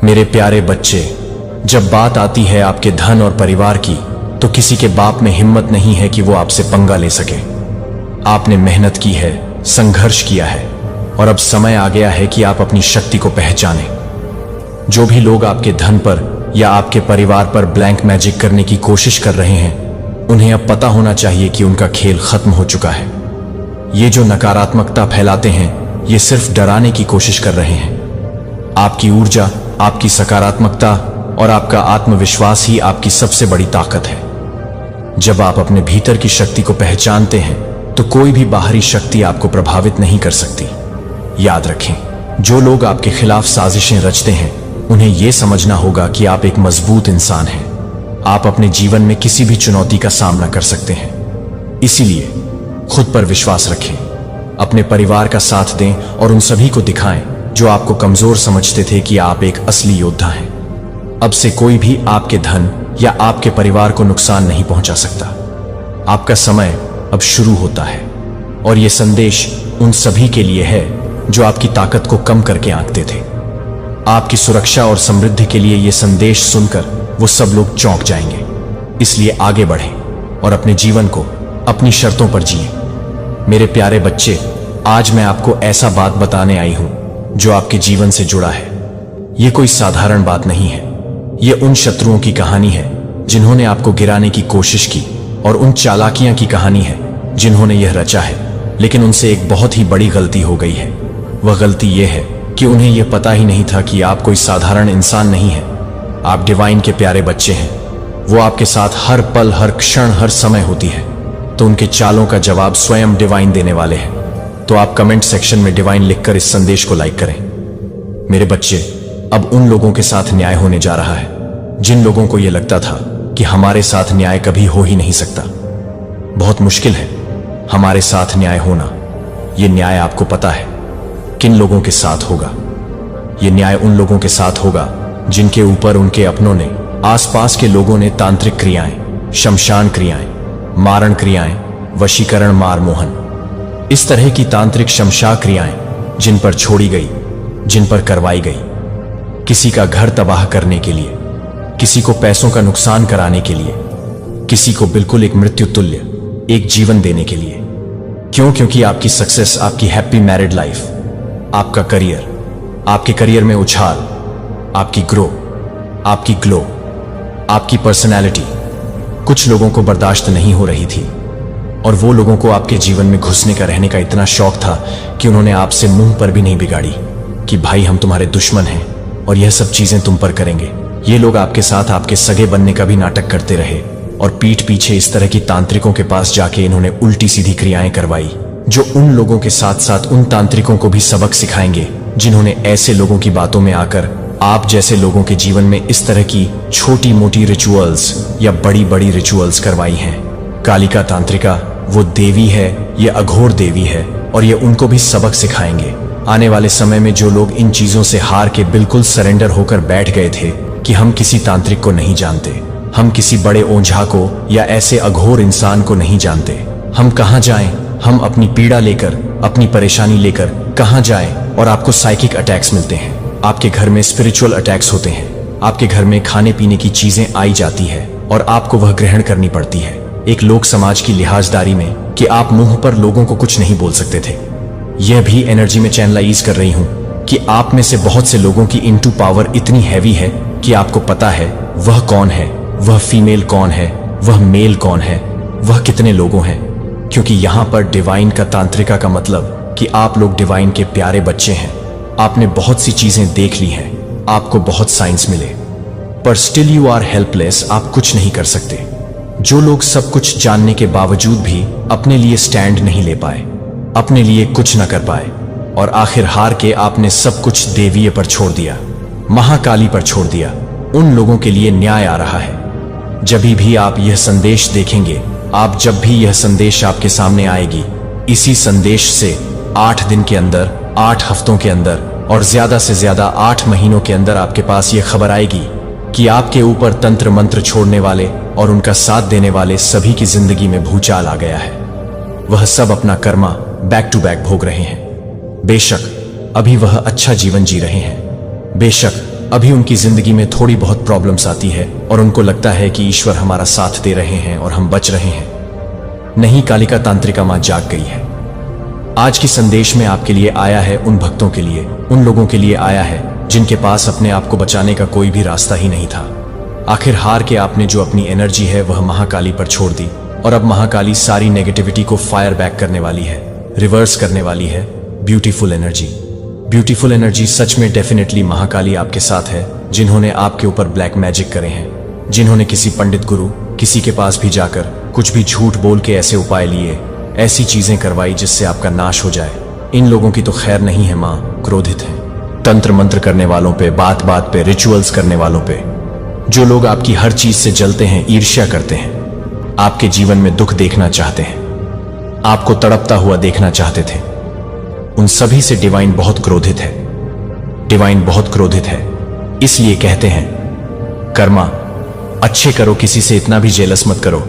मेरे प्यारे बच्चे, जब बात आती है आपके धन और परिवार की, तो किसी के बाप में हिम्मत नहीं है कि वो आपसे पंगा ले सके। आपने मेहनत की है, संघर्ष किया है, और अब समय आ गया है कि आप अपनी शक्ति को पहचानें। जो भी लोग आपके धन पर या आपके परिवार पर ब्लैंक मैजिक करने की कोशिश कर रहे हैं, उन्हें अब पता होना चाहिए कि उनका खेल खत्म हो चुका है। ये जो नकारात्मकता फैलाते हैं, ये सिर्फ डराने की कोशिश कर रहे हैं। आपकी ऊर्जा, आपकी सकारात्मकता और आपका आत्मविश्वास ही आपकी सबसे बड़ी ताकत है। जब आप अपने भीतर की शक्ति को पहचानते हैं, तो कोई भी बाहरी शक्ति आपको प्रभावित नहीं कर सकती। याद रखें, जो लोग आपके खिलाफ साजिशें रचते हैं, उन्हें यह समझना होगा कि आप एक मजबूत इंसान हैं। आप अपने जीवन में किसी भी चुनौती का सामना कर सकते हैं। इसीलिए खुद पर विश्वास रखें, अपने परिवार का साथ दें और उन सभी को दिखाएं जो आपको कमजोर समझते थे कि आप एक असली योद्धा हैं। अब से कोई भी आपके धन या आपके परिवार को नुकसान नहीं पहुंचा सकता। आपका समय अब शुरू होता है, और यह संदेश उन सभी के लिए है जो आपकी ताकत को कम करके आंकते थे। आपकी सुरक्षा और समृद्धि के लिए यह संदेश सुनकर वो सब लोग चौंक जाएंगे। इसलिए आगे बढ़ें और अपने जीवन को अपनी शर्तों पर जिए। मेरे प्यारे बच्चे, आज मैं आपको ऐसा बात बताने आई हूं जो आपके जीवन से जुड़ा है। यह कोई साधारण बात नहीं है। यह उन शत्रुओं की कहानी है जिन्होंने आपको गिराने की कोशिश की, और उन चालाकियां की कहानी है जिन्होंने यह रचा है, लेकिन उनसे एक बहुत ही बड़ी गलती हो गई है। वह गलती यह है कि उन्हें यह पता ही नहीं था कि आप कोई साधारण इंसान नहीं हैं। आप डिवाइन के प्यारे बच्चे हैं। वो आपके साथ हर पल, हर क्षण, हर समय होती है, तो उनके चालों का जवाब स्वयं डिवाइन देने वाले हैं। तो आप कमेंट सेक्शन में डिवाइन लिखकर इस संदेश को लाइक करें। मेरे बच्चे, अब उन लोगों के साथ न्याय होने जा रहा है जिन लोगों को यह लगता था कि हमारे साथ न्याय कभी हो ही नहीं सकता। बहुत मुश्किल है हमारे साथ न्याय होना। यह न्याय आपको पता है किन लोगों के साथ होगा। यह न्याय उन लोगों के साथ होगा जिनके ऊपर उनके अपनों ने, आसपास के लोगों ने तांत्रिक क्रियाएं, शमशान क्रियाएं, मारण क्रियाएं, वशीकरण, मार मोहन, इस तरह की तांत्रिक शमशा क्रियाएं जिन पर छोड़ी गई, जिन पर करवाई गई। किसी का घर तबाह करने के लिए, किसी को पैसों का नुकसान कराने के लिए, किसी को बिल्कुल एक मृत्यु तुल्य एक जीवन देने के लिए। क्यों? क्योंकि आपकी सक्सेस, आपकी हैप्पी मैरिड लाइफ, आपका करियर, आपके करियर में उछाल, आपकी ग्रो, आपकी ग्लो, आपकी पर्सनैलिटी कुछ लोगों को बर्दाश्त नहीं हो रही थी। और वो लोगों को आपके जीवन में घुसने का, रहने का इतना शौक था कि उन्होंने आपसे मुंह पर भी नहीं बिगाड़ी कि भाई हम तुम्हारे दुश्मन हैं और यह सब चीजें तुम पर करेंगे। ये लोग आपके साथ आपके सगे बनने का भी नाटक करते रहे, और पीठ पीछे इस तरह की तांत्रिकों के पास जाके इन्होंने उल्टी सीधी क्रियाएं करवाई, जो उन लोगों के साथ साथ उन तांत्रिकों को भी सबक सिखाएंगे जिन्होंने ऐसे लोगों की बातों में आकर आप जैसे लोगों के जीवन में इस तरह की छोटी मोटी रिचुअल्स या बड़ी बड़ी रिचुअल्स करवाई हैं। कालिका तांत्रिका वो देवी है, ये अघोर देवी है, और ये उनको भी सबक सिखाएंगे। आने वाले समय में जो लोग इन चीजों से हार के बिल्कुल सरेंडर होकर बैठ गए थे कि हम किसी तांत्रिक को नहीं जानते, हम किसी बड़े ओझा को या ऐसे अघोर इंसान को नहीं जानते, हम कहाँ जाएं, हम अपनी पीड़ा लेकर, अपनी परेशानी लेकर कहाँ जाएं। और आपको साइकिक अटैक्स मिलते हैं, आपके घर में स्पिरिचुअल अटैक्स होते हैं, आपके घर में खाने पीने की चीजें आई जाती है और आपको वह ग्रहण करनी पड़ती है, एक लोक समाज की लिहाजदारी में कि आप मुंह पर लोगों को कुछ नहीं बोल सकते थे। यह भी एनर्जी में चैनलाइज कर रही हूं कि आप में से बहुत से लोगों की इनटू पावर इतनी हैवी है कि आपको पता है वह कौन है, वह फीमेल कौन है, वह मेल कौन है, वह कितने लोगों हैं। क्योंकि यहां पर डिवाइन का तांत्रिका का मतलब कि आप लोग डिवाइन के प्यारे बच्चे हैं। आपने बहुत सी चीजें देख ली हैं, आपको बहुत साइंस मिले, पर स्टिल यू आर हेल्पलेस। आप कुछ नहीं कर सकते। जो लोग सब कुछ जानने के बावजूद भी अपने लिए स्टैंड नहीं ले पाए, अपने लिए कुछ न कर पाए, और आखिर हार के आपने सब कुछ देवीय पर छोड़ दिया, महाकाली पर छोड़ दिया, उन लोगों के लिए न्याय आ रहा है। जब भी आप यह संदेश देखेंगे, जब भी यह संदेश आपके सामने आएगी, इसी संदेश से 8 दिन के अंदर, 8 हफ्तों के अंदर, और ज्यादा से ज्यादा 8 महीनों के अंदर आपके पास यह खबर आएगी कि आपके ऊपर तंत्र मंत्र छोड़ने वाले और उनका साथ देने वाले सभी की जिंदगी में भूचाल आ गया है। वह सब अपना कर्मा बैक टू बैक भोग रहे हैं। बेशक अभी वह अच्छा जीवन जी रहे हैं, बेशक अभी उनकी जिंदगी में थोड़ी बहुत प्रॉब्लम्स आती है और उनको लगता है कि ईश्वर हमारा साथ दे रहे हैं और हम बच रहे हैं, नहीं, कालिका तांत्रिका मां जाग गई है। आज की संदेश में आपके लिए आया है, उन भक्तों के लिए, उन लोगों के लिए आया है जिनके पास अपने आप को बचाने का कोई भी रास्ता ही नहीं था। आखिर हार के आपने जो अपनी एनर्जी है वह महाकाली पर छोड़ दी और अब महाकाली सारी नेगेटिविटी को फायर बैक करने वाली है, रिवर्स करने वाली है। ब्यूटीफुल एनर्जी, ब्यूटीफुल एनर्जी, सच में डेफिनेटली महाकाली आपके साथ है। जिन्होंने आपके ऊपर ब्लैक मैजिक करे हैं, जिन्होंने किसी पंडित गुरु किसी के पास भी जाकर कुछ भी झूठ बोल के ऐसे उपाय लिए, ऐसी चीजें करवाई जिससे आपका नाश हो जाए, इन लोगों की तो खैर नहीं है। मां क्रोधित है। तंत्र मंत्र करने वालों पे, बात बात पे रिचुअल्स करने वालों पे, जो लोग आपकी हर चीज से जलते हैं, ईर्ष्या करते हैं, आपके जीवन में दुख देखना चाहते हैं, आपको तड़पता हुआ देखना चाहते थे, उन सभी से डिवाइन बहुत क्रोधित है। डिवाइन बहुत क्रोधित है। इसलिए कहते हैं कर्मा अच्छे करो, किसी से इतना भी जेलस मत करो,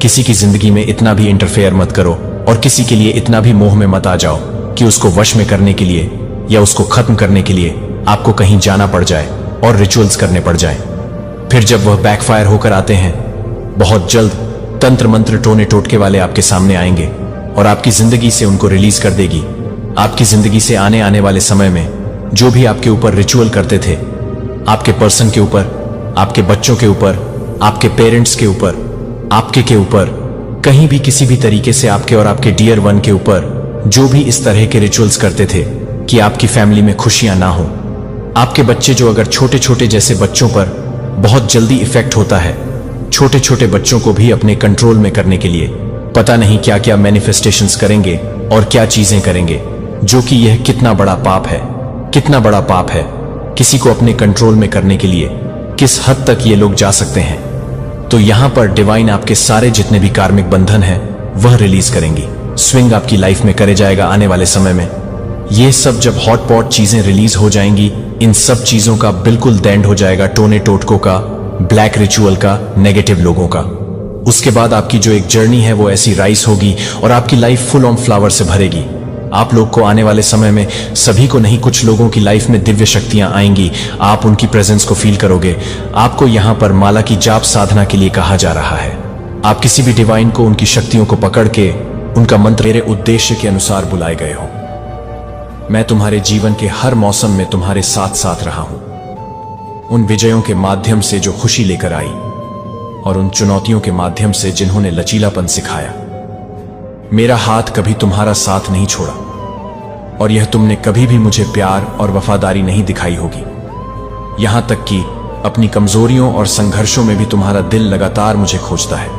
किसी की जिंदगी में इतना भी इंटरफेयर मत करो और किसी के लिए इतना भी मोह में मत आ जाओ कि उसको वश में करने के लिए या उसको खत्म करने के लिए आपको कहीं जाना पड़ जाए और रिचुअल्स करने पड़ जाए। फिर जब वह बैकफायर होकर आते हैं, बहुत जल्द तंत्र मंत्र टोने टोटके वाले आपके सामने आएंगे और आपकी जिंदगी से उनको रिलीज कर देगी। आपकी जिंदगी से आने वाले समय में जो भी आपके ऊपर रिचुअल करते थे, आपके पर्सन के ऊपर, आपके बच्चों के ऊपर, आपके पेरेंट्स के ऊपर, आपके के ऊपर, कहीं भी किसी भी तरीके से आपके और आपके डियर वन के ऊपर जो भी इस तरह के रिचुअल्स करते थे कि आपकी फैमिली में खुशियां ना हो, आपके बच्चे जो अगर छोटे छोटे जैसे बच्चों पर बहुत जल्दी इफेक्ट होता है, छोटे छोटे बच्चों को भी अपने कंट्रोल में करने के लिए पता नहीं क्या क्या मैनिफेस्टेशंस करेंगे और क्या चीजें करेंगे, जो कि यह कितना बड़ा पाप है, कितना बड़ा पाप है। किसी को अपने कंट्रोल में करने के लिए किस हद तक ये लोग जा सकते हैं। तो यहां पर डिवाइन आपके सारे जितने भी कार्मिक बंधन हैं वह रिलीज करेंगी, स्विंग आपकी लाइफ में करे जाएगा आने वाले समय में। ये सब जब हॉट पॉट चीजें रिलीज हो जाएंगी, इन सब चीजों का बिल्कुल दैंड हो जाएगा, टोने टोटकों का, ब्लैक रिचुअल का, नेगेटिव लोगों का। उसके बाद आपकी जो एक जर्नी है वो ऐसी राइस होगी और आपकी लाइफ फुल ऑन फ्लावर से भरेगी। आप लोग को आने वाले समय में, सभी को नहीं, कुछ लोगों की लाइफ में दिव्य शक्तियां आएंगी, आप उनकी प्रेजेंस को फील करोगे। आपको यहां पर माला की जाप साधना के लिए कहा जा रहा है। आप किसी भी डिवाइन को उनकी शक्तियों को पकड़ के उनका मंत्र मेरे उद्देश्य के अनुसार बुलाए गए हो। मैं तुम्हारे जीवन के हर मौसम में तुम्हारे साथ साथ रहा हूं, उन विजयों के माध्यम से जो खुशी लेकर आई और उन चुनौतियों के माध्यम से जिन्होंने लचीलापन सिखाया। मेरा हाथ कभी तुम्हारा साथ नहीं छोड़ा और यह तुमने कभी भी मुझे प्यार और वफादारी नहीं दिखाई होगी। यहां तक कि अपनी कमजोरियों और संघर्षों में भी तुम्हारा दिल लगातार मुझे खोजता है,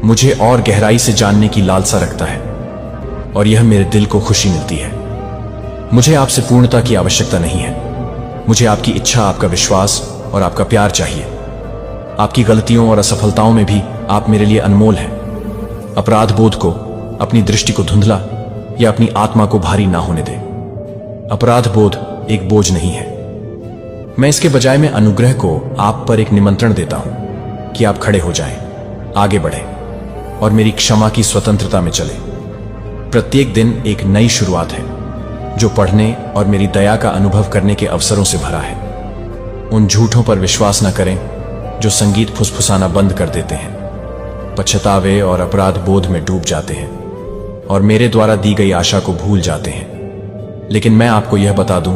मुझे और गहराई से जानने की लालसा रखता है और यह मेरे दिल को खुशी मिलती है। मुझे आपसे पूर्णता की आवश्यकता नहीं है, मुझे आपकी इच्छा, आपका विश्वास और आपका प्यार चाहिए। आपकी गलतियों और असफलताओं में भी आप मेरे लिए अनमोल हैं। अपराध बोध को, अपनी दृष्टि को धुंधला या अपनी आत्मा को भारी ना होने दे। अपराध बोध एक बोझ नहीं है। मैं इसके बजाय में अनुग्रह को आप पर एक निमंत्रण देता हूं कि आप खड़े हो जाएं, आगे बढ़ें और मेरी क्षमा की स्वतंत्रता में चले। प्रत्येक दिन एक नई शुरुआत है जो पढ़ने और मेरी दया का अनुभव करने के अवसरों से भरा है। उन झूठों पर विश्वास न करें जो संगीत फुसफुसाना बंद कर देते हैं, पछतावे और अपराध बोध में डूब जाते हैं और मेरे द्वारा दी गई आशा को भूल जाते हैं। लेकिन मैं आपको यह बता दूं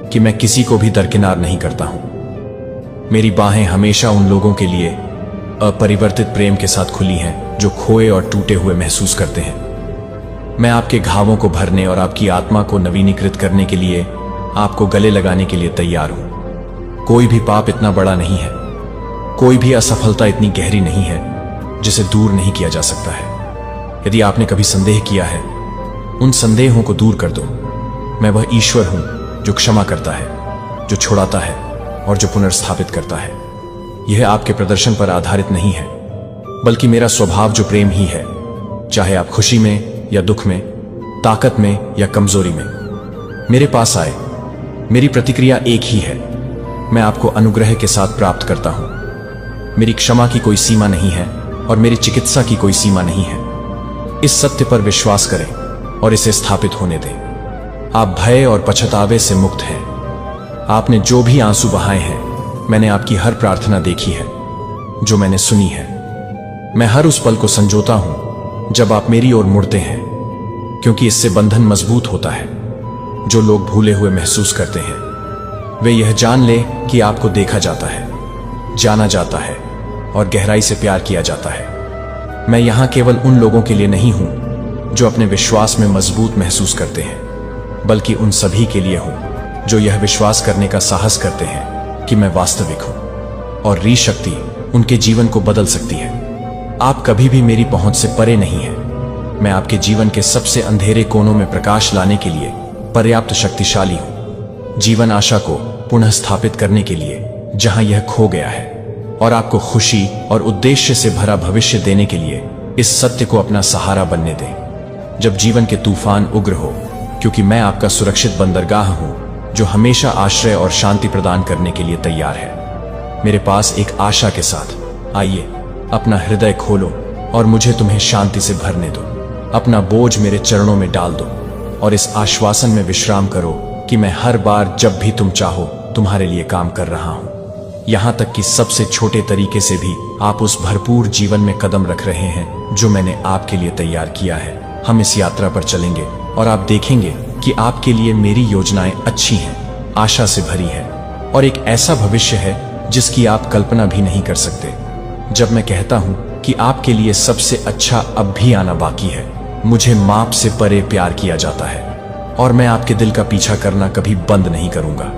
कि मैं किसी को भी दरकिनार नहीं करता हूं। मेरी बाहें हमेशा उन लोगों के लिए अपरिवर्तित प्रेम के साथ खुली हैं जो खोए और टूटे हुए महसूस करते हैं। मैं आपके घावों को भरने और आपकी आत्मा को नवीनीकृत करने के लिए आपको गले लगाने के लिए तैयार हूं। कोई भी पाप इतना बड़ा नहीं है, कोई भी असफलता इतनी गहरी नहीं है जिसे दूर नहीं किया जा सकता है। यदि आपने कभी संदेह किया है, उन संदेहों को दूर कर दो। मैं वह ईश्वर हूं जो क्षमा करता है, जो छुड़ाता है और जो पुनर्स्थापित करता है। यह आपके प्रदर्शन पर आधारित नहीं है, बल्कि मेरा स्वभाव जो प्रेम ही है। चाहे आप खुशी में या दुख में, ताकत में या कमजोरी में मेरे पास आए, मेरी प्रतिक्रिया एक ही है। मैं आपको अनुग्रह के साथ प्राप्त करता हूं। मेरी क्षमा की कोई सीमा नहीं है और मेरी चिकित्सा की कोई सीमा नहीं है। इस सत्य पर विश्वास करें और इसे स्थापित होने दें। आप भय और पछतावे से मुक्त हैं। आपने जो भी आंसू बहाए हैं, मैंने आपकी हर प्रार्थना देखी है, जो मैंने सुनी है। मैं हर उस पल को संजोता हूं जब आप मेरी ओर मुड़ते हैं, क्योंकि इससे बंधन मजबूत होता है। जो लोग भूले हुए महसूस करते हैं, वे यह जान ले कि आपको देखा जाता है, जाना जाता है और गहराई से प्यार किया जाता है। मैं यहां केवल उन लोगों के लिए नहीं हूं जो अपने विश्वास में मजबूत महसूस करते हैं, बल्कि उन सभी के लिए हूं जो यह विश्वास करने का साहस करते हैं कि मैं वास्तविक हूं और री शक्ति उनके जीवन को बदल सकती है। आप कभी भी मेरी पहुंच से परे नहीं हैं। मैं आपके जीवन के सबसे अंधेरे कोनों में प्रकाश लाने के लिए पर्याप्त शक्तिशाली हूं, जीवन आशा को पुनः स्थापित करने के लिए जहां यह खो गया है, और आपको खुशी और उद्देश्य से भरा भविष्य देने के लिए इस सत्य को अपना सहारा बनने दें जब जीवन के तूफान उग्र हो, क्योंकि मैं आपका सुरक्षित बंदरगाह हूं जो हमेशा आश्रय और शांति प्रदान करने के लिए तैयार है। मेरे पास एक आशा के साथ आइए, अपना हृदय खोलो और मुझे तुम्हें शांति से भरने दो। अपना बोझ मेरे चरणों में डाल दो और इस आश्वासन में विश्राम करो कि मैं हर बार जब भी तुम चाहो तुम्हारे लिए काम कर रहा हूं। यहां तक कि सबसे छोटे तरीके से भी आप उस भरपूर जीवन में कदम रख रहे हैं जो मैंने आपके लिए तैयार किया है। हम इस यात्रा पर चलेंगे और आप देखेंगे कि आपके लिए मेरी योजनाएं अच्छी हैं, आशा से भरी है और एक ऐसा भविष्य है जिसकी आप कल्पना भी नहीं कर सकते। जब मैं कहता हूं कि आपके लिए सबसे अच्छा अब भी आना बाकी है, मुझे माप से परे प्यार किया जाता है और मैं आपके दिल का पीछा करना कभी बंद नहीं करूंगा।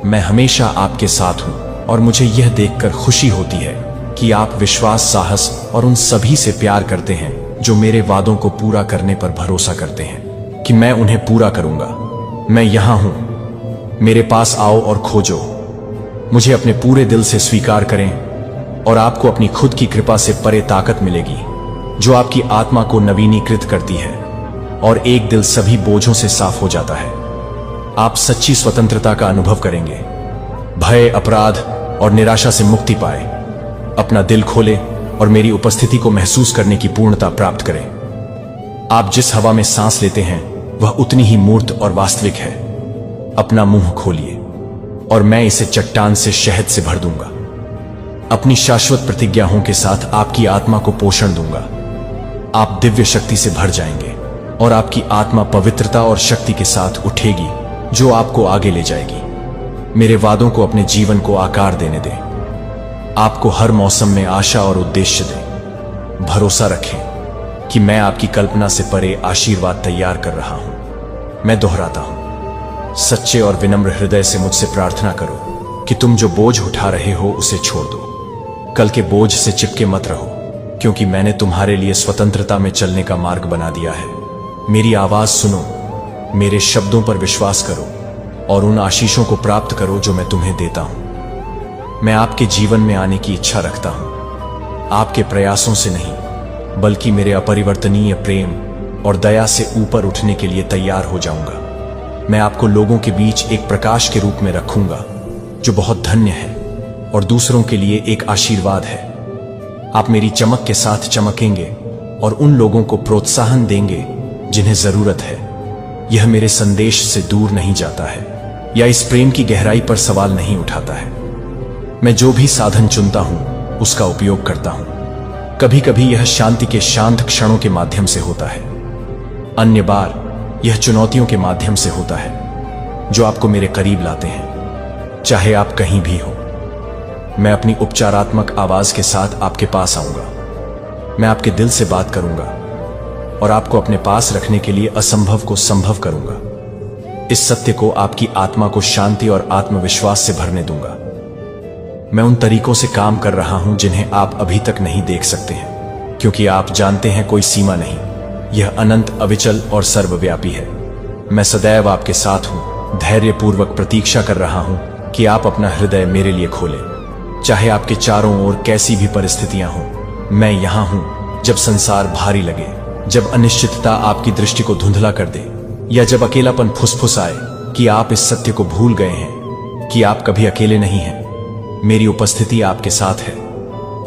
मैं हमेशा आपके साथ हूं और मुझे यह देखकर खुशी होती है कि आप विश्वास, साहस और उन सभी से प्यार करते हैं जो मेरे वादों को पूरा करने पर भरोसा करते हैं कि मैं उन्हें पूरा करूंगा। मैं यहां हूं, मेरे पास आओ और खोजो। मुझे अपने पूरे दिल से स्वीकार करें और आपको अपनी खुद की कृपा से परे ताकत मिलेगी जो आपकी आत्मा को नवीनीकृत करती है और एक दिल सभी बोझों से साफ हो जाता है। आप सच्ची स्वतंत्रता का अनुभव करेंगे, भय, अपराध और निराशा से मुक्ति पाए। अपना दिल खोले और मेरी उपस्थिति को महसूस करने की पूर्णता प्राप्त करें। आप जिस हवा में सांस लेते हैं वह उतनी ही मूर्त और वास्तविक है। अपना मुंह खोलिए और मैं इसे चट्टान से, शहद से भर दूंगा। अपनी शाश्वत प्रतिज्ञाओं के साथ आपकी आत्मा को पोषण दूंगा। आप दिव्य शक्ति से भर जाएंगे और आपकी आत्मा पवित्रता और शक्ति के साथ उठेगी जो आपको आगे ले जाएगी। मेरे वादों को अपने जीवन को आकार देने दें। आपको हर मौसम में आशा और उद्देश्य दें। भरोसा रखें कि मैं आपकी कल्पना से परे आशीर्वाद तैयार कर रहा हूं। मैं दोहराता हूं, सच्चे और विनम्र हृदय से मुझसे प्रार्थना करो कि तुम जो बोझ उठा रहे हो उसे छोड़ दो। कल के बोझ से चिपके मत रहो, क्योंकि मैंने तुम्हारे लिए स्वतंत्रता में चलने का मार्ग बना दिया है। मेरी आवाज सुनो, मेरे शब्दों पर विश्वास करो और उन आशीषों को प्राप्त करो जो मैं तुम्हें देता हूं। मैं आपके जीवन में आने की इच्छा रखता हूं, आपके प्रयासों से नहीं, बल्कि मेरे अपरिवर्तनीय प्रेम और दया से ऊपर उठने के लिए तैयार हो जाऊंगा। मैं आपको लोगों के बीच एक प्रकाश के रूप में रखूंगा जो बहुत धन्य है और दूसरों के लिए एक आशीर्वाद है। आप मेरी चमक के साथ चमकेंगे और उन लोगों को प्रोत्साहन देंगे जिन्हें जरूरत है। यह मेरे संदेश से दूर नहीं जाता है या इस प्रेम की गहराई पर सवाल नहीं उठाता है। मैं जो भी साधन चुनता हूं उसका उपयोग करता हूं। कभी कभी यह शांति के शांत क्षणों के माध्यम से होता है, अन्य बार यह चुनौतियों के माध्यम से होता है जो आपको मेरे करीब लाते हैं। चाहे आप कहीं भी हो, मैं अपनी उपचारात्मक आवाज के साथ आपके पास आऊंगा। मैं आपके दिल से बात करूंगा और आपको अपने पास रखने के लिए असंभव को संभव करूंगा। इस सत्य को आपकी आत्मा को शांति और आत्मविश्वास से भरने दूंगा। मैं उन तरीकों से काम कर रहा हूं जिन्हें आप अभी तक नहीं देख सकते हैं, क्योंकि आप जानते हैं कोई सीमा नहीं। यह अनंत, अविचल और सर्वव्यापी है। मैं सदैव आपके साथ हूं, धैर्यपूर्वक प्रतीक्षा कर रहा हूं कि आप अपना हृदय मेरे लिए खोलें। चाहे आपके चारों ओर कैसी भी परिस्थितियां हों, मैं यहां हूं जब संसार भारी लगे, जब अनिश्चितता आपकी दृष्टि को धुंधला कर दे, या जब अकेलापन फुसफुसाए कि आप इस सत्य को भूल गए हैं कि आप कभी अकेले नहीं हैं। मेरी उपस्थिति आपके साथ है।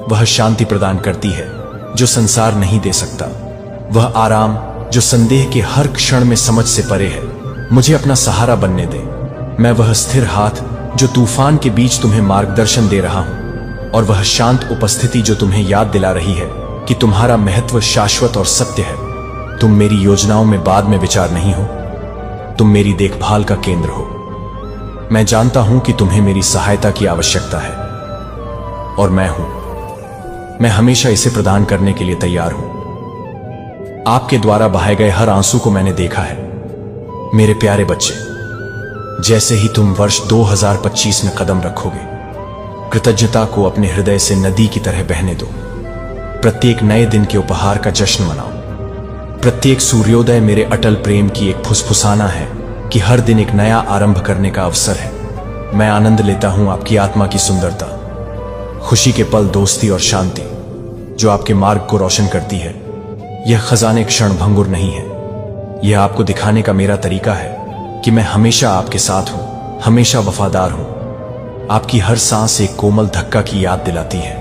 वह शांति प्रदान करती है जो संसार नहीं दे सकता। वह आराम जो संदेह के हर क्षण में समझ से परे है। मुझे अपना सहारा बनने दें। मैं वह स्थिर हाथ जो तूफान के बीच तुम्हें मार्गदर्शन दे रहा हूं, और वह शांत उपस्थिति जो तुम्हें याद दिला रही है कि तुम्हारा महत्व शाश्वत और सत्य है। तुम मेरी योजनाओं में बाद में विचार नहीं हो, तुम मेरी देखभाल का केंद्र हो। मैं जानता हूं कि तुम्हें मेरी सहायता की आवश्यकता है, और मैं हमेशा इसे प्रदान करने के लिए तैयार हूं। आपके द्वारा बहाए गए हर आंसू को मैंने देखा है, मेरे प्यारे बच्चे। जैसे ही तुम वर्ष 2025 में कदम रखोगे, कृतज्ञता को अपने हृदय से नदी की तरह बहने दो। प्रत्येक नए दिन के उपहार का जश्न मनाओ। प्रत्येक सूर्योदय मेरे अटल प्रेम की एक फुसफुसाना है कि हर दिन एक नया आरंभ करने का अवसर है। मैं आनंद लेता हूं आपकी आत्मा की सुंदरता, खुशी के पल, दोस्ती और शांति जो आपके मार्ग को रोशन करती है। यह खजाने क्षणभंगुर नहीं है, यह आपको दिखाने का मेरा तरीका है कि मैं हमेशा आपके साथ हूं, हमेशा वफादार हूं। आपकी हर सांस एक कोमल धक्का की याद दिलाती है।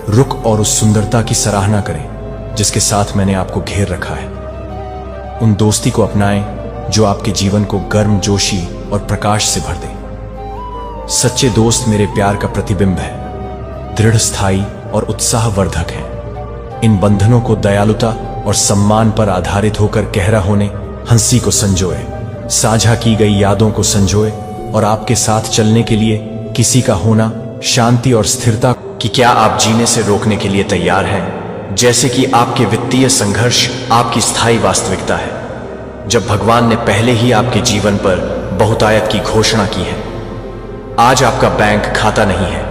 रुक और उस सुंदरता की सराहना करें जिसके साथ मैंने आपको घेर रखा है। उन दोस्ती को अपनाएं जो आपके जीवन को गर्मजोशी और प्रकाश से भर दे। सच्चे दोस्त मेरे प्यार का प्रतिबिंब है, दृढ़, स्थायी और उत्साहवर्धक है। इन बंधनों को दयालुता और सम्मान पर आधारित होकर गहरा होने, हंसी को संजोए, साझा की गई यादों को संजोए, और आपके साथ चलने के लिए किसी का होना, शांति और स्थिरता कि क्या आप जीने से रोकने के लिए तैयार हैं, जैसे कि आपके वित्तीय संघर्ष आपकी स्थायी वास्तविकता है। जब भगवान ने पहले ही आपके जीवन पर बहुतायत की घोषणा की है। आज आपका बैंक खाता नहीं है,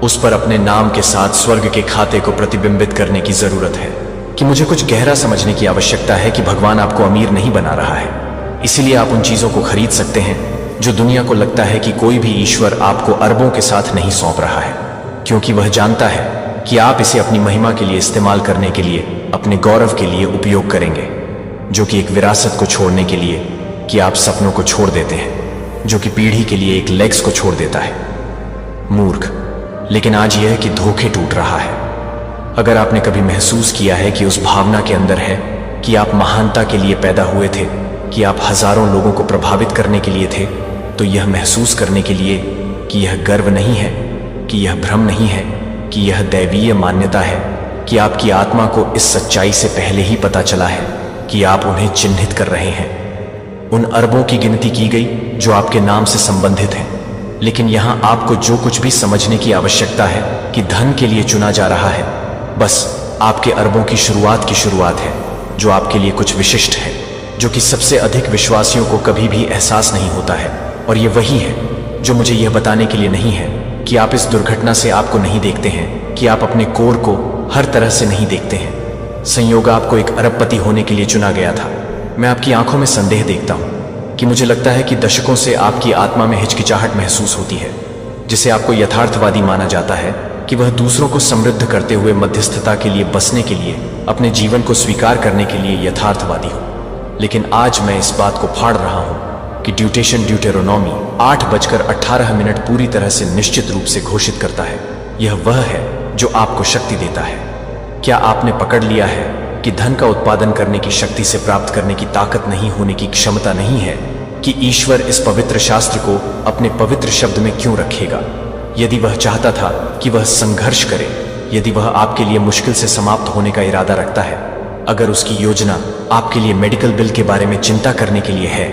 उस पर अपने नाम के साथ स्वर्ग के खाते को प्रतिबिंबित करने की जरूरत है। कि मुझे कुछ गहरा समझने की आवश्यकता है कि भगवान आपको अमीर नहीं बना रहा है, इसीलिए आप उन चीजों को खरीद सकते हैं जो दुनिया को लगता है कि कोई भी ईश्वर आपको अरबों के साथ नहीं सौंप रहा है, क्योंकि वह जानता है कि आप इसे अपनी महिमा के लिए इस्तेमाल करने के लिए, अपने गौरव के लिए उपयोग करेंगे, जो कि एक विरासत को छोड़ने के लिए, कि आप सपनों को छोड़ देते हैं, जो कि पीढ़ी के लिए एक लेग्स को छोड़ देता है। मूर्ख, लेकिन आज यह है कि धोखे टूट रहा है। अगर आपने कभी महसूस किया है कि उस भावना के अंदर है कि आप महानता के लिए पैदा हुए थे, कि आप हजारों लोगों को प्रभावित करने के लिए थे, तो यह महसूस करने के लिए कि यह गर्व नहीं है, कि यह भ्रम नहीं है, कि यह दैवीय मान्यता है, कि आपकी आत्मा को इस सच्चाई से पहले ही पता चला है कि आप उन्हें चिन्हित कर रहे हैं। उन अरबों की गिनती की गई जो आपके नाम से संबंधित हैं, लेकिन यहां आपको जो कुछ भी समझने की आवश्यकता है कि धन के लिए चुना जा रहा है, बस आपके अरबों की शुरुआत है, जो आपके लिए कुछ विशिष्ट है, जो कि सबसे अधिक विश्वासियों को कभी भी एहसास नहीं होता है। और ये वही है जो मुझे यह बताने के लिए नहीं है कि आप इस दुर्घटना से आपको नहीं देखते हैं, कि आप अपने कोर को हर तरह से नहीं देखते हैं। संयोग आपको एक अरबपति होने के लिए चुना गया था। मैं आपकी आंखों में संदेह देखता हूं कि मुझे लगता है कि दशकों से आपकी आत्मा में हिचकिचाहट महसूस होती है, जिसे आपको यथार्थवादी माना जाता है कि वह दूसरों को समृद्ध करते हुए मध्यस्थता के लिए बसने के लिए, अपने जीवन को स्वीकार करने के लिए यथार्थवादी हो। लेकिन आज मैं इस बात को फाड़ रहा हूं कि ड्यूटेरोनॉमी 8:18 पूरी तरह से निश्चित रूप से घोषित करता है, यह वह है जो आपको शक्ति देता है। क्या आपने पकड़ लिया है कि धन का उत्पादन करने की शक्ति से प्राप्त करने की ताकत नहीं होने की क्षमता नहीं है, कि ईश्वर इस पवित्र शास्त्र को अपने पवित्र शब्द में क्यों रखेगा? यदि वह चाहता था कि वह संघर्ष करे, यदि वह आपके लिए मुश्किल से समाप्त होने का इरादा रखता है, अगर उसकी योजना आपके लिए मेडिकल बिल के बारे में चिंता करने के लिए है,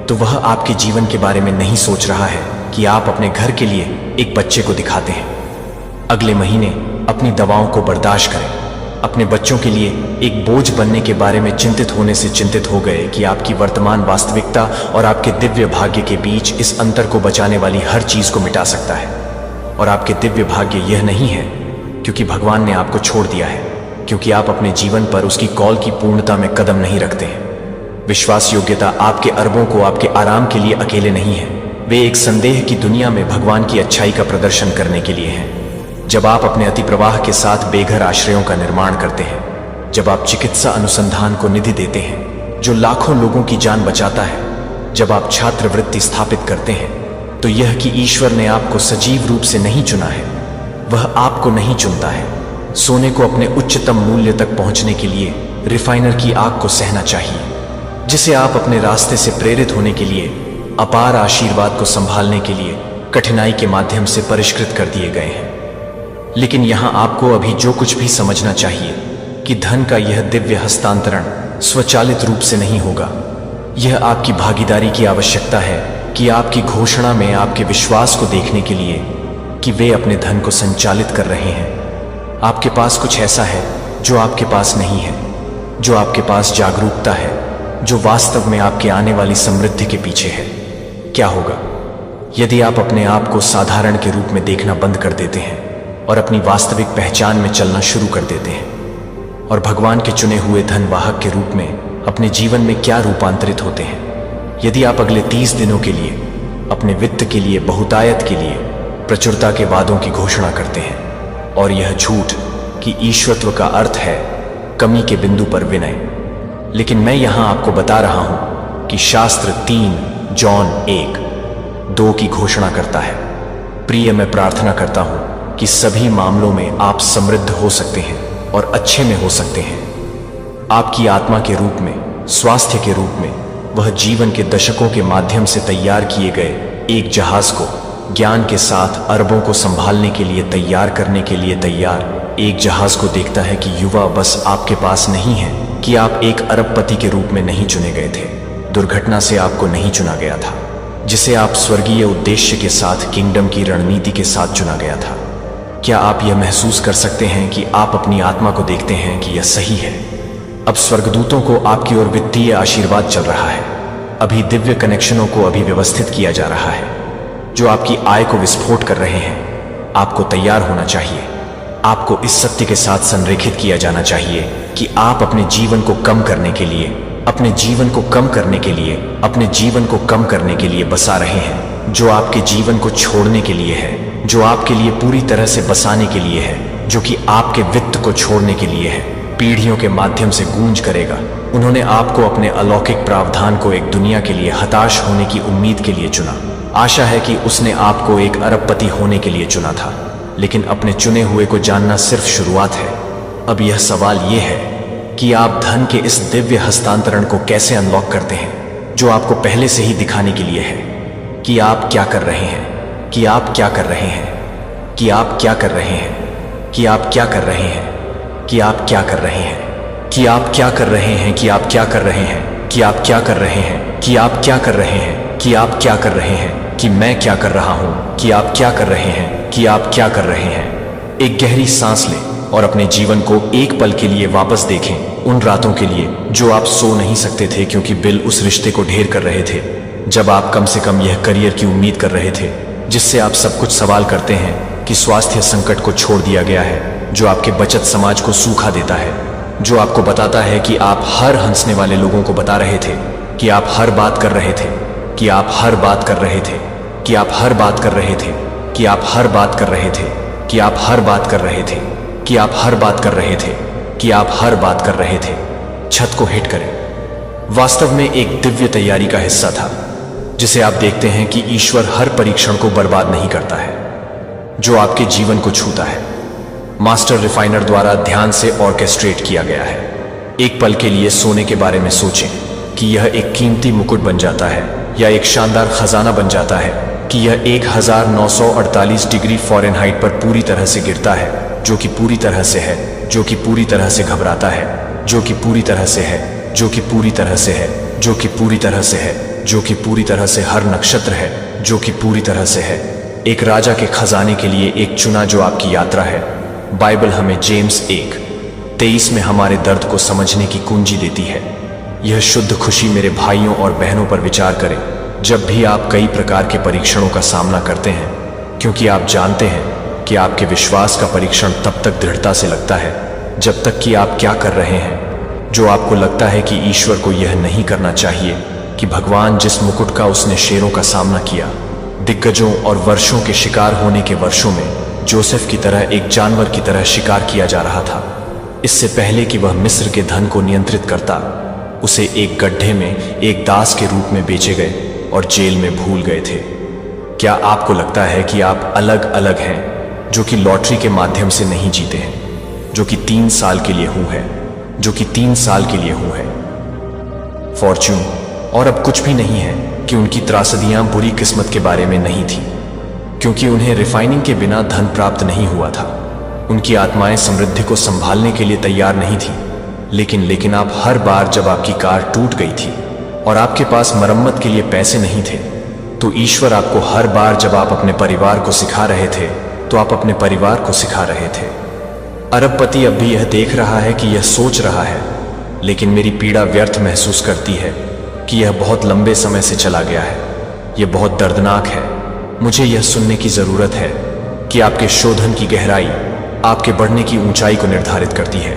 तो वह आपके जीवन के बारे में नहीं सोच रहा है कि आप अपने घर के लिए एक बच्चे को दिखाते हैं। अगले महीने अपनी दवाओं को बर्दाश्त करें। अपने बच्चों के लिए एक बोझ बनने के बारे में चिंतित होने से चिंतित हो गए कि आपकी वर्तमान वास्तविकता और आपके दिव्य भाग्य के बीच इस अंतर को बचाने वाली हर चीज को मिटा सकता है। और आपके दिव्य भाग्य यह नहीं है क्योंकि भगवान ने आपको छोड़ दिया है, क्योंकि आप अपने जीवन पर उसकी कॉल की पूर्णता में कदम नहीं रखते हैं। विश्वास योग्यता आपके अरबों को आपके आराम के लिए अकेले नहीं है, वे एक संदेह की दुनिया में भगवान की अच्छाई का प्रदर्शन करने के लिए हैं। जब आप अपने अतिप्रवाह के साथ बेघर आश्रयों का निर्माण करते हैं, जब आप चिकित्सा अनुसंधान को निधि देते हैं जो लाखों लोगों की जान बचाता है, जब आप छात्रवृत्ति स्थापित करते हैं, तो यह कि ईश्वर ने आपको सजीव रूप से नहीं चुना है, वह आपको नहीं चुनता है। सोने को अपने उच्चतम मूल्य तक पहुंचने के लिए रिफाइनर की आग को सहना चाहिए, जिसे आप अपने रास्ते से प्रेरित होने के लिए, अपार आशीर्वाद को संभालने के लिए कठिनाई के माध्यम से परिष्कृत कर दिए गए हैं। लेकिन यहां आपको अभी जो कुछ भी समझना चाहिए कि धन का यह दिव्य हस्तांतरण स्वचालित रूप से नहीं होगा। यह आपकी भागीदारी की आवश्यकता है कि आपकी घोषणा में आपके विश्वास को देखने के लिए कि वे अपने धन को संचालित कर रहे हैं। आपके पास कुछ ऐसा है जो आपके पास नहीं है, जो आपके पास जागरूकता है, जो वास्तव में आपके आने वाली समृद्धि के पीछे है। क्या होगा यदि आप अपने आप को साधारण के रूप में देखना बंद कर देते हैं और अपनी वास्तविक पहचान में चलना शुरू कर देते हैं, और भगवान के चुने हुए धनवाहक के रूप में अपने जीवन में क्या रूपांतरित होते हैं? यदि आप अगले 30 दिनों के लिए अपने वित्त के लिए, बहुतायत के लिए प्रचुरता के वादों की घोषणा करते हैं, और यह झूठ कि ईश्वरत्व का अर्थ है कमी के बिंदु पर विनय। लेकिन मैं यहां आपको बता रहा हूं कि शास्त्र 3 जॉन 1:2 की घोषणा करता है, प्रिय, मैं प्रार्थना करता हूं कि सभी मामलों में आप समृद्ध हो सकते हैं और अच्छे में हो सकते हैं। आपकी आत्मा के रूप में, स्वास्थ्य के रूप में, वह जीवन के दशकों के माध्यम से तैयार किए गए एक जहाज को ज्ञान के साथ अरबों को संभालने के लिए तैयार करने के लिए तैयार एक जहाज को देखता है कि युवा, बस आपके पास नहीं है कि आप एक अरबपति के रूप में नहीं चुने गए थे। दुर्घटना से आपको नहीं चुना गया था, जिसे आप स्वर्गीय उद्देश्य के साथ, किंगडम की रणनीति के साथ चुना गया था। क्या आप यह महसूस कर सकते हैं कि आप अपनी आत्मा को देखते हैं कि यह सही है? अब स्वर्गदूतों को आपकी ओर वित्तीय आशीर्वाद चल रहा है। अभी दिव्य कनेक्शनों को अभी व्यवस्थित किया जा रहा है जो आपकी आय को विस्फोट कर रहे हैं। आपको तैयार होना चाहिए। आपको इस सत्य के साथ संरेखित किया जाना चाहिए कि आप अपने जीवन को कम करने के लिए, अपने जीवन को कम करने के लिए, अपने जीवन को कम करने के लिए बसा रहे हैं, जो आपके जीवन को छोड़ने के लिए है, जो आपके लिए पूरी तरह से बसाने के लिए है, जो कि आपके वित्त को छोड़ने के लिए है। पीढ़ियों के माध्यम से गूंज करेगा। उन्होंने आपको अपने अलौकिक प्रावधान को एक दुनिया के लिए हताश होने की उम्मीद के लिए चुना। आशा है कि उसने आपको एक अरबपति होने के लिए चुना था, लेकिन अपने चुने हुए को जानना सिर्फ शुरुआत है। अब यह सवाल यह है कि आप धन के इस दिव्य हस्तांतरण को कैसे अनलॉक करते हैं, जो आपको पहले से ही दिखाने के लिए है कि आप क्या कर रहे हैं, कि आप क्या कर रहे हैं, कि आप क्या कर रहे हैं, कि आप क्या कर रहे हैं, कि आप क्या कर रहे हैं, कि आप क्या कर रहे हैं, कि आप क्या कर रहे हैं, कि आप क्या कर रहे हैं, कि आप क्या कर रहे हैं, कि आप क्या कर रहे हैं, कि मैं क्या कर रहा हूं, कि आप क्या कर रहे हैं, कि आप क्या कर रहे हैं। एक गहरी सांस लें और अपने जीवन को एक पल के लिए वापस देखें। उन रातों के लिए जो आप सो नहीं सकते थे क्योंकि बिल उस रिश्ते को ढेर कर रहे थे, जब आप कम से कम यह करियर की उम्मीद कर रहे थे जिससे आप सब कुछ सवाल करते हैं, कि स्वास्थ्य संकट को छोड़ दिया गया है, जो आपके बचत समाज को सूखा देता है, जो आपको बताता है कि आप हर हंसने वाले लोगों को बता रहे थे कि आप हर बात कर रहे थे, कि आप हर बात कर रहे थे, कि आप हर बात कर रहे थे, कि आप हर बात कर रहे थे, कि आप हर बात कर रहे थे, कि आप हर बात कर रहे थे, कि आप हर बात कर रहे थे। छत को हिट करें। वास्तव में एक दिव्य तैयारी का हिस्सा था जिसे आप देखते हैं कि ईश्वर हर परीक्षण को बर्बाद नहीं करता है जो आपके जीवन को छूता है। मास्टर रिफाइनर द्वारा ध्यान से ऑर्केस्ट्रेट किया गया है। एक पल के लिए सोने के बारे में सोचें कि यह एक कीमती मुकुट बन जाता है या एक शानदार खजाना बन जाता है, कि यह 1948 डिग्री फ़ारेनहाइट पर पूरी तरह से गिरता है, जो कि पूरी तरह से है, जो कि पूरी तरह से घबराता है, जो कि पूरी तरह से है, जो कि पूरी तरह से है, जो कि पूरी तरह से है, जो कि पूरी तरह से हर नक्षत्र है, जो कि पूरी तरह से है। एक राजा के खजाने के लिए एक चुना जो आपकी यात्रा है। बाइबल हमें जेम्स 1:23 में हमारे दर्द को समझने की कुंजी देती है। यह शुद्ध खुशी मेरे भाइयों और बहनों पर विचार करें जब भी आप कई प्रकार के परीक्षणों का सामना करते हैं, क्योंकि आप जानते हैं कि आपके विश्वास का परीक्षण तब तक दृढ़ता से लगता है जब तक कि आप क्या कर रहे हैं जो आपको लगता है कि ईश्वर को यह नहीं करना चाहिए, कि भगवान जिस मुकुट का उसने शेरों का सामना किया, दिग्गजों और वर्षों के शिकार होने के वर्षों में जोसेफ की तरह एक जानवर की तरह शिकार किया जा रहा था। इससे पहले कि वह मिस्र के धन को नियंत्रित करता, उसे एक गड्ढे में एक दास के रूप में बेचे गए और जेल में भूल गए थे। क्या आपको लगता है कि आप अलग अलग हैं, जो कि लॉटरी के माध्यम से नहीं जीते हैं, जो कि 3 साल के लिए हुए हैं, जो कि 3 साल के लिए हुए हैं? फॉर्च्यून और अब कुछ भी नहीं है कि उनकी त्रासदियां बुरी किस्मत के बारे में नहीं थी। क्योंकि उन्हें रिफाइनिंग के बिना धन प्राप्त नहीं हुआ था। उनकी आत्माएं समृद्धि को संभालने के लिए तैयार नहीं थी। लेकिन आप हर बार जब आपकी कार टूट गई थी और आपके पास मरम्मत के लिए पैसे नहीं थे, तो ईश्वर आपको हर बार जब आप अपने परिवार को सिखा रहे थे, तो आप अपने परिवार को सिखा रहे थे। अरबपति अब भी यह देख रहा है कि यह सोच रहा है, लेकिन मेरी पीड़ा व्यर्थ महसूस करती है कि यह बहुत लंबे समय से चला गया है। यह बहुत दर्दनाक है। मुझे यह सुनने की जरूरत है कि आपके शोधन की गहराई आपके बढ़ने की ऊंचाई को निर्धारित करती है,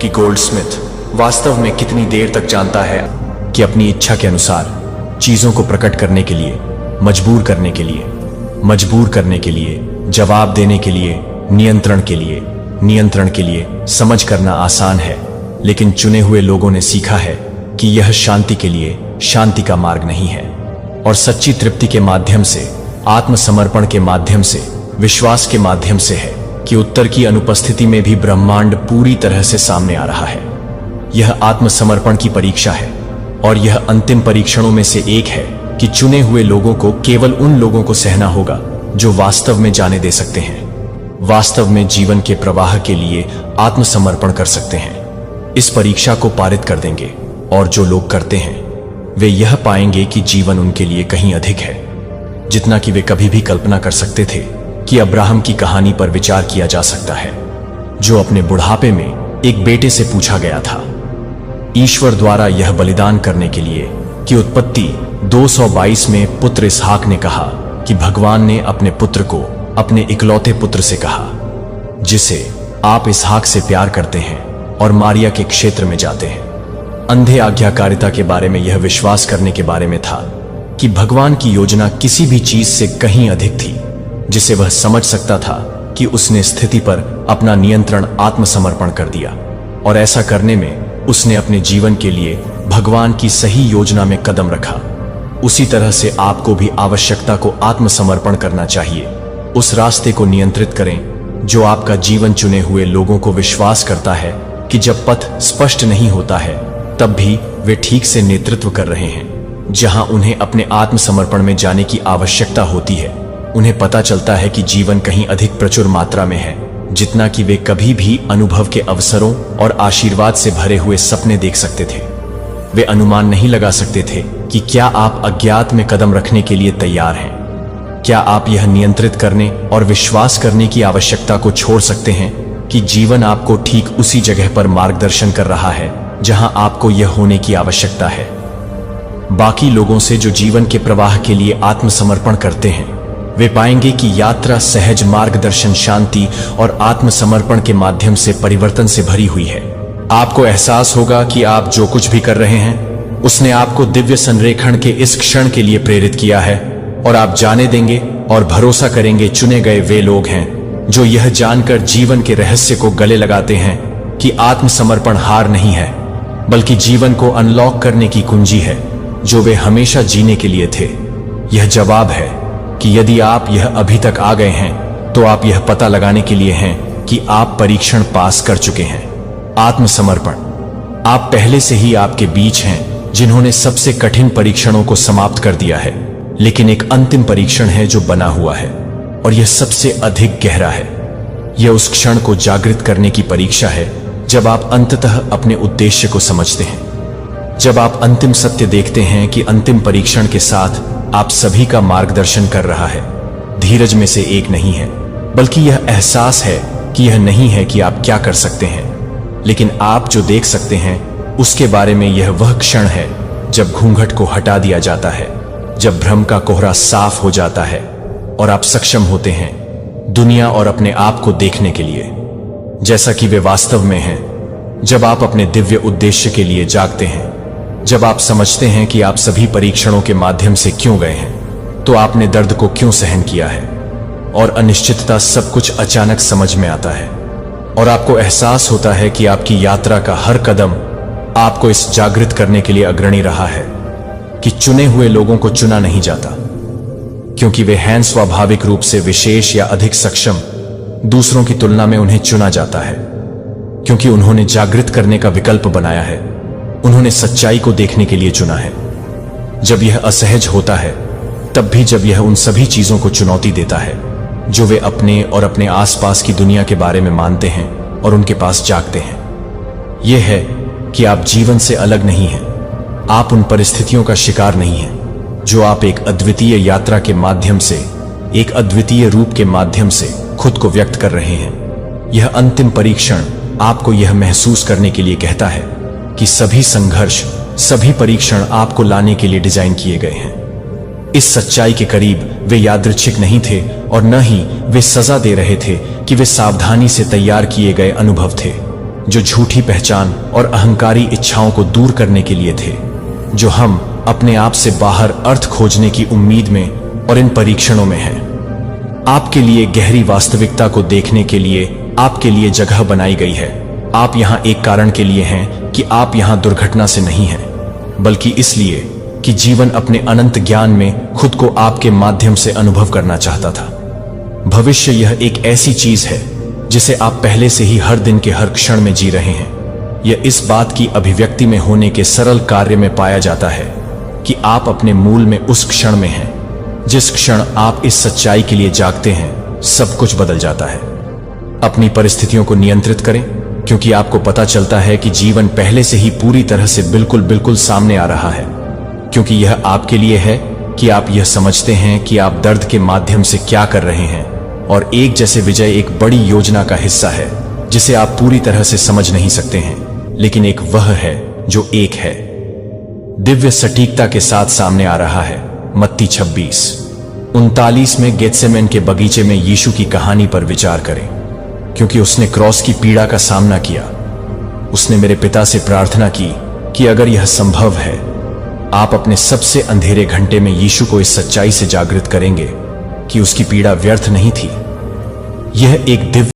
कि गोल्डस्मिथ वास्तव में कितनी देर तक जानता है कि अपनी इच्छा के अनुसार चीजों को प्रकट करने के लिए, मजबूर करने के लिए, जवाब देने के लिए, नियंत्रण के लिए समझ करना आसान है। लेकिन चुने हुए लोगों ने सीखा है कि यह शांति के लिए शांति का मार्ग नहीं है, और सच्ची तृप्ति के माध्यम से, आत्मसमर्पण के माध्यम से, विश्वास के माध्यम से है कि उत्तर की अनुपस्थिति में भी ब्रह्मांड पूरी तरह से सामने आ रहा है। यह आत्मसमर्पण की परीक्षा है, और यह अंतिम परीक्षणों में से एक है कि चुने हुए लोगों को केवल उन लोगों को सहना होगा जो वास्तव में जाने दे सकते हैं, वास्तव में जीवन के प्रवाह के लिए आत्मसमर्पण कर सकते हैं। इस परीक्षा को पारित कर देंगे, और जो लोग करते हैं वे यह पाएंगे कि जीवन उनके लिए कहीं अधिक है, जितना कि वे कभी भी कल्पना कर सकते थे। कि अब्राहम की कहानी पर विचार किया जा सकता है, जो अपने बुढ़ापे में एक बेटे से पूछा गया था, ईश्वर द्वारा यह बलिदान करने के लिए कि उत्पत्ति 222 में पुत्र इसहाक ने कहा कि भगवान ने अपने पुत्र को अपने इकलौते पुत्र से कहा, जिसे आप इसहाक से प्यार करते हैं, और मारिया के क्षेत्र में जाते हैं। अंधे आज्ञाकारिता के बारे में यह विश्वास करने के बारे में था कि भगवान की योजना किसी भी चीज से कहीं अधिक थी, जिसे वह समझ सकता था कि उसने स्थिति पर अपना नियंत्रण आत्मसमर्पण कर दिया, और ऐसा करने में उसने अपने जीवन के लिए भगवान की सही योजना में कदम रखा। उसी तरह से आपको भी आवश्यकता को आत्मसमर्पण करना चाहिए। उस रास्ते को नियंत्रित करें जो आपका जीवन चुने हुए लोगों को विश्वास करता है कि जब पथ स्पष्ट नहीं होता है, तब भी वे ठीक से नेतृत्व कर रहे हैं। जहां उन्हें अपने आत्मसमर्पण में जाने की आवश्यकता होती है, उन्हें पता चलता है कि जीवन कहीं अधिक प्रचुर मात्रा में है, जितना कि वे कभी भी अनुभव के अवसरों और आशीर्वाद से भरे हुए सपने देख सकते थे। वे अनुमान नहीं लगा सकते थे कि क्या आप अज्ञात में कदम रखने के लिए तैयार हैं। क्या आप यह नियंत्रित करने और विश्वास करने की आवश्यकता को छोड़ सकते हैं कि जीवन आपको ठीक उसी जगह पर मार्गदर्शन कर रहा है जहां आपको यह होने की आवश्यकता है। बाकी लोगों से जो जीवन के प्रवाह के लिए आत्मसमर्पण करते हैं, वे पाएंगे कि यात्रा सहज मार्गदर्शन, शांति और आत्मसमर्पण के माध्यम से परिवर्तन से भरी हुई है। आपको एहसास होगा कि आप जो कुछ भी कर रहे हैं, उसने आपको दिव्य संरेखण के इस क्षण के लिए प्रेरित किया है, और आप जाने देंगे और भरोसा करेंगे चुने गए वे लोग हैं जो यह जानकर जीवन के रहस्य को गले लगाते हैं कि आत्मसमर्पण हार नहीं है, बल्कि जीवन को अनलॉक करने की कुंजी है जो वे हमेशा जीने के लिए थे। यह जवाब है कि यदि आप यह अभी तक आ गए हैं, तो आप यह पता लगाने के लिए हैं कि आप परीक्षण पास कर चुके हैं। आत्मसमर्पण, आप पहले से ही आपके बीच हैं जिन्होंने सबसे कठिन परीक्षणों को समाप्त कर दिया है, लेकिन एक अंतिम परीक्षण है जो बना हुआ है, और यह सबसे अधिक गहरा है। यह उस क्षण को जागृत करने की परीक्षा है जब आप अंततः अपने उद्देश्य को समझते हैं, जब आप अंतिम सत्य देखते हैं कि अंतिम परीक्षण के साथ आप सभी का मार्गदर्शन कर रहा है। धीरज में से एक नहीं है, बल्कि यह एहसास है कि यह नहीं है कि आप क्या कर सकते हैं, लेकिन आप जो देख सकते हैं उसके बारे में। यह वह क्षण है जब घूंघट को हटा दिया जाता है, जब भ्रम का कोहरा साफ हो जाता है और आप सक्षम होते हैं दुनिया और अपने आप को देखने के लिए जैसा कि वे वास्तव में हैं। जब आप अपने दिव्य उद्देश्य के लिए जागते हैं, जब आप समझते हैं कि आप सभी परीक्षणों के माध्यम से क्यों गए हैं, तो आपने दर्द को क्यों सहन किया है, और अनिश्चितता सब कुछ अचानक समझ में आता है, और आपको एहसास होता है कि आपकी यात्रा का हर कदम आपको इस जागृत करने के लिए अग्रणी रहा है कि चुने हुए लोगों को चुना नहीं जाता क्योंकि वे हैं स्वाभाविक रूप से विशेष या अधिक सक्षम। दूसरों की तुलना में उन्हें चुना जाता है क्योंकि उन्होंने जागृत करने का विकल्प बनाया है, उन्होंने सच्चाई को देखने के लिए चुना है। जब यह असहज होता है, तब भी जब यह उन सभी चीजों को चुनौती देता है जो वे अपने और अपने आसपास की दुनिया के बारे में मानते हैं और उनके पास जागते हैं। यह है कि आप जीवन से अलग नहीं हैं, आप उन परिस्थितियों का शिकार नहीं हैं जो आप एक अद्वितीय यात्रा के माध्यम से, एक अद्वितीय रूप के माध्यम से खुद को व्यक्त कर रहे हैं। यह अंतिम परीक्षण आपको यह महसूस करने के लिए कहता है कि सभी संघर्ष, सभी परीक्षण आपको लाने के लिए डिजाइन किए गए हैं। इस सच्चाई के करीब वे यादृच्छिक नहीं थे और न ही वे सजा दे रहे थे कि वे सावधानी से तैयार किए गए अनुभव थे जो झूठी पहचान और अहंकारी इच्छाओं को दूर करने के लिए थे, जो हम अपने आप से बाहर अर्थ खोजने की उम्मीद में और इन परीक्षणों में हैं। आपके लिए गहरी वास्तविकता को देखने के लिए आपके लिए जगह बनाई गई है। आप यहां एक कारण के लिए हैं कि आप यहां दुर्घटना से नहीं हैं, बल्कि इसलिए कि जीवन अपने अनंत ज्ञान में खुद को आपके माध्यम से अनुभव करना चाहता था। भविष्य यह एक ऐसी चीज है जिसे आप पहले से ही हर दिन के हर क्षण में जी रहे हैं। यह इस बात की अभिव्यक्ति में होने के सरल कार्य में पाया जाता है कि आप अपने मूल में उस क्षण में हैं। जिस क्षण आप इस सच्चाई के लिए जागते हैं, सब कुछ बदल जाता है। अपनी परिस्थितियों को नियंत्रित करें, क्योंकि आपको पता चलता है कि जीवन पहले से ही पूरी तरह से बिल्कुल सामने आ रहा है, क्योंकि यह आपके लिए है कि आप यह समझते हैं कि आप दर्द के माध्यम से क्या कर रहे हैं, और एक जैसे विजय एक बड़ी योजना का हिस्सा है जिसे आप पूरी तरह से समझ नहीं सकते हैं, लेकिन एक वह है जो एक है, दिव्य सटीकता के साथ सामने आ रहा है। मत्ती 26:39 में गेत्सेमन के बगीचे में यीशु की कहानी पर विचार करें, क्योंकि उसने क्रॉस की पीड़ा का सामना किया। उसने मेरे पिता से प्रार्थना की कि अगर यह संभव है, आप अपने सबसे अंधेरे घंटे में यीशु को इस सच्चाई से जागृत करेंगे कि उसकी पीड़ा व्यर्थ नहीं थी। यह एक दिव्य